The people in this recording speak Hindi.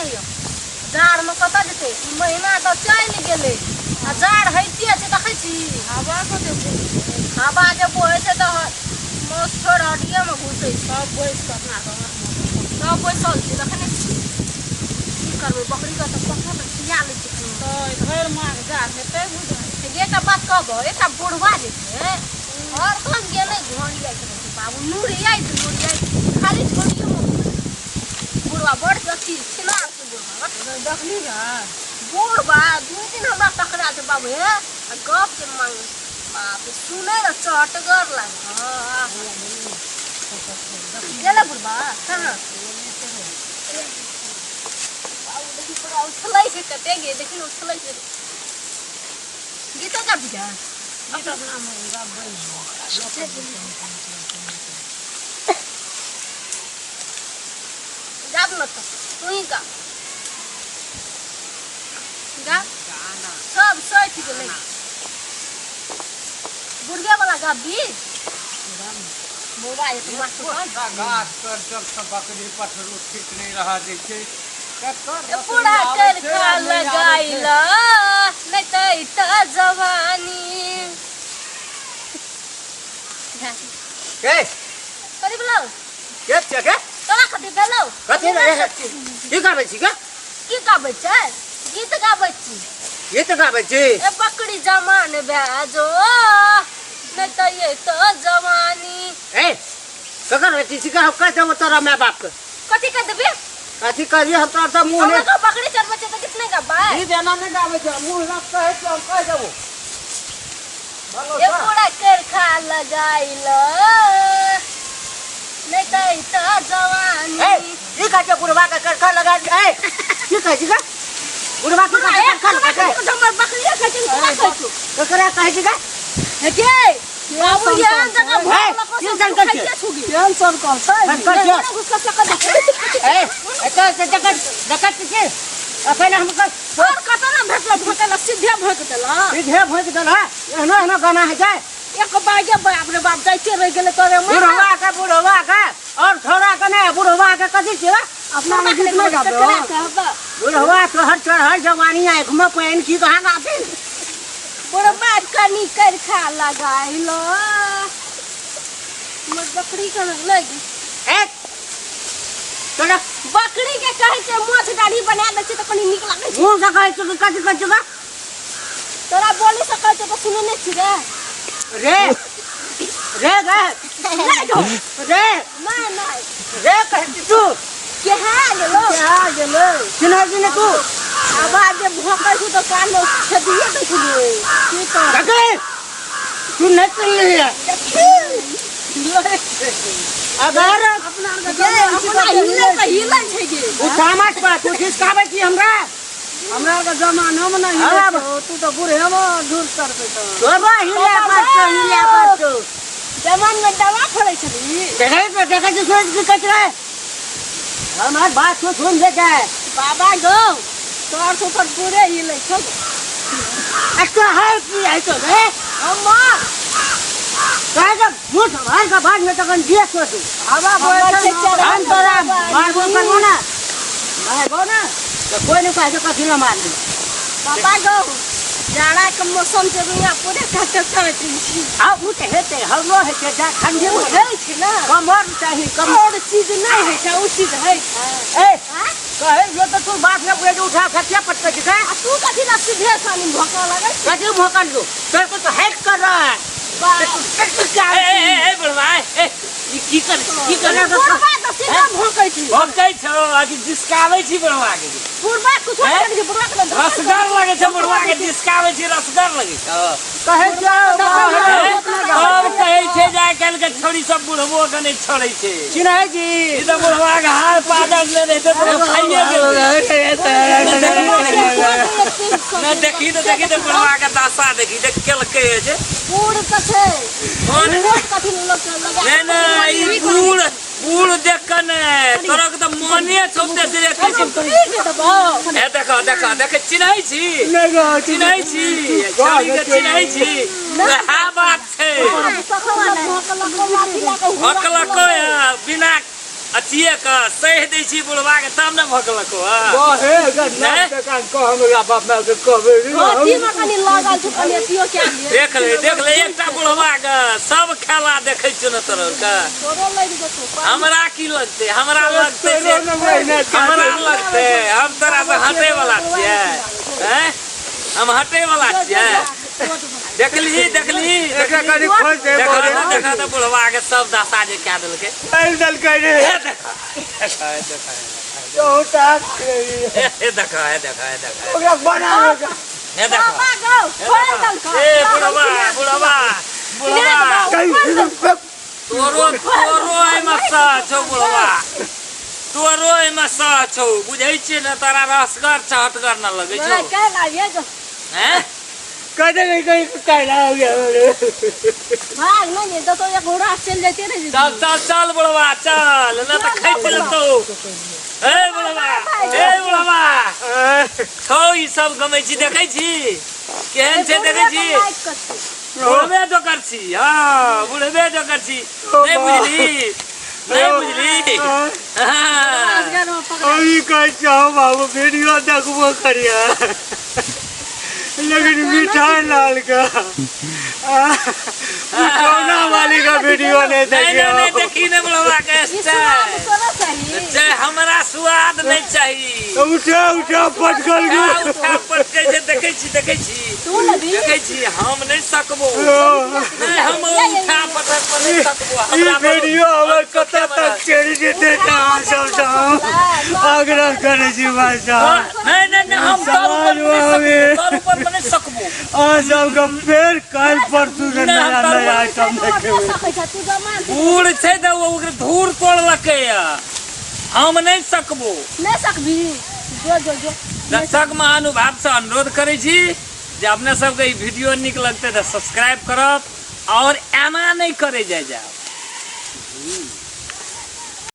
कहियो जाड़ में कत जेते महीना तो चल गेले आ जाड़ हइते छै देखै छी हवा को देखो हवा जे बोहे छै त मौस छोड़ हटिए में घुसै सब बैस के अपना सब बैसल छै देखने छी की करबै बकरी का तो पखा में खिया ले छै तो घर मार जाड़ हेतै बुझै ये का बात कहबो एटा बुढ़वा जे छै और कम गेले घोड़िया छै बाबू नूरिया खाली छोड़ियो बुढ़वा बड़ जथी छिना से बुढ़वा देखली ना बुढ़वा दू दिन हमरा टकरा छै बाबू हे गप के मांग बाप सुने न चटगर लाग हां गेला बुढ़वा कहां बाबू देखी पूरा उछलै छै कते गे देखी उछलै छै गीत का बिया गीत नाम गा बई जाब न तू ही का गाना सब सच गेलै बुढ़िया वाला गाबी मोबाइल पे मस्त गाछ पर जब सब बकरी पठरू ठीक नहीं रहा दै छै पूरा कर खा लगाइला नहीं त जवानी के करी बोलाओ के के तोरा कथि बेलो कथि रे की गाबै छी की गाबै छै गीत गाबै छी गीत गाबै छी ए बकरी जमान भेजो नहीं त ये तो जवानी ए ककर बेटी छी का का देबो तोरा माय बाप के कथि कह देबे कथि करिए हम तोरा त मुंह में बकरी चढ़बै छै त कितने गाबै ई देना नहीं गाबै छै मुंह लग कहे छै हम कह देबो ये पूरा कर खा लगाइला नहीं त जवानी ए ई का के बुढ़वा का कर खा लगा ए की कह छी का बुढ़वा के कर खा लगा हमर बकरिया के कहै छु ककरा कह छी का के बाबू यहां जगह भोग लको टेंशन कर उसका सकत ए जगत के पहले हम और कतना भेटला भोकला सीधे भोक देला एहनो गाना है जाए एक बागे बाप रे बाप जाइते रह गेले तोरे बुढ़वा का और छोरा का नहीं बुढ़वा का कथि छै अपना में गीत नहीं गाबो बुढ़वा तो हर जवानी है घुमा पैन की कहां गाते बुढ़वा कनी कर खा लगाइलो मत बकरी का लगी ए तोरा बकरी के कहे छै मोछ दाढ़ी बना दे छै त कनी निक लागे छै मुंह से कहे छै कथि कह छै तोरा बोली से कहे छै त सुने नहीं छी रे रे रे रे कह तू के गेलो सुना दिन तू आवाज जे भोकै छु त कान में छदिए दै छु की कर जगे तू नहीं चल लिया अगर अपना हिलै छै गे उ समाज पर तू खिसकाबै छी हमरा का जमाना में नहीं है तू तो बूढ़े में दूर कर दे तो बाबा हिला पर जमान में दवा फड़ै छली देखै छी सोच के कच रहे हमार बात तो सुन ले जाए बाबा गो तोर तो पर पूरे हिलै छ अच्छा है की है तो रे अम्मा काय जब मुठ भाई का बाद में तकन दिए तो तू हवा बोल से हम तोरा मार बोल कर ना मैं गो ना तो कोई नहीं कहे कथि ना मार दी बाबा गो जाड़ा के मौसम से दुनिया पूरे काटे छी आ उठे हेते हमरो हेते जा ठंडी में है छी ना कमर चाहिए कमर चीज नहीं है छै उ चीज है ए कहे जो तो तू बात में बुझे उठा खटिया पटके दिखा तू कथि ना सीधे सानी भोका लगे कथि भोकन दो तेरे को तो हेड कर रहा है ए बुढ़वा ए की कर बुढ़वा तो सीधा भोकै छी भोकै छौ अभी जिसकाबै छी बुढ़वा के बुढ़वा कुछ कर दे बुढ़वा के रसगर लगे छ बुढ़वा के जिसकाबै छी रसगर लगे छ कहे और कहे छै जाय कल के छोरी सब बुढ़बो के नहीं छोड़ै छै चिन्है जी ई तो बुढ़वा के हार पादक ले रहते तो खाइए ना देखी तो बुढ़वा के दासा देखी देख केलकै जे बूढ़ का छै कौन कथि लोग लगा नहीं ई बूढ़ देख के ने तोरा के तो मने छौते से देखे छी ए देखो चिन्है छी चिन्है छी छोरी के चिन्है छी वह बात छै हकलको बिना अथिए का सह दै छी बुढ़वा के तब न भगलको हे अगर ना दुकान को हमरा बाप मां के कहबे हाथी में कनी लागल छु कनी अथियो क्या लिए देख ले एकटा बुढ़वा के सब खेला देखै छ न तोर का तोरो लग जेतो हमरा की लगते हमरा लगते हमरा लगते हम तोरा से हटे वाला छियै हैं हम हटे वाला छियै देखली कनी खोल दे देखा तो बुढ़वा के सब दशा जे क्या देलके चल दल के रे छोटा देखा ओकरा बना ये देखो बाबा गो खोल दल को ए बुढ़वा तोरो एमे सा छौ बुढ़वा तोरो एमे सा छौ बुझै छियै न तारा रसगर चहटगर न लगै छौ के लागे जो हैं कदे कहीं कहला हो गया भाग नहीं तो एक घोड़ा चल जाते रे चल बुढ़वा चल न त खैच लेतौ ए बुढ़वा छौ ई सब गमै छी देखै छी केहन छै देखै छी बुढ़बे जो कर छी हां बुढ़बे जो कर छी नहीं बुझली अभी कह चाहो बाबू वीडियो देखबो करिया लेकिन मिठाई लाल का कोना वाली का वीडियो नहीं नहीं देखी ने बुढ़वा के चाहे हमरा स्वाद नहीं चाहिए उठा पटकल पटके जे देखै छी हम नहीं सकबो नहीं हम उठा पटक पर नहीं सकबो हमरा वीडियो हमर कत तक चली जेते सब आग्रह करे छी भाई साहब नहीं हम तोर ऊपर नहीं सकबो आ सब का फेर काल परसू के नया आइटम देखे बूढ़ छै त ओकरे धूर तोड़लकै हम नहीं सकबो नहीं सकबी जो दर्शक महानुभाव से अनुरोध करे छी जे अपने सबके ई वीडियो नीक लगते तो सब्सक्राइब करब और एना नहीं करे जाए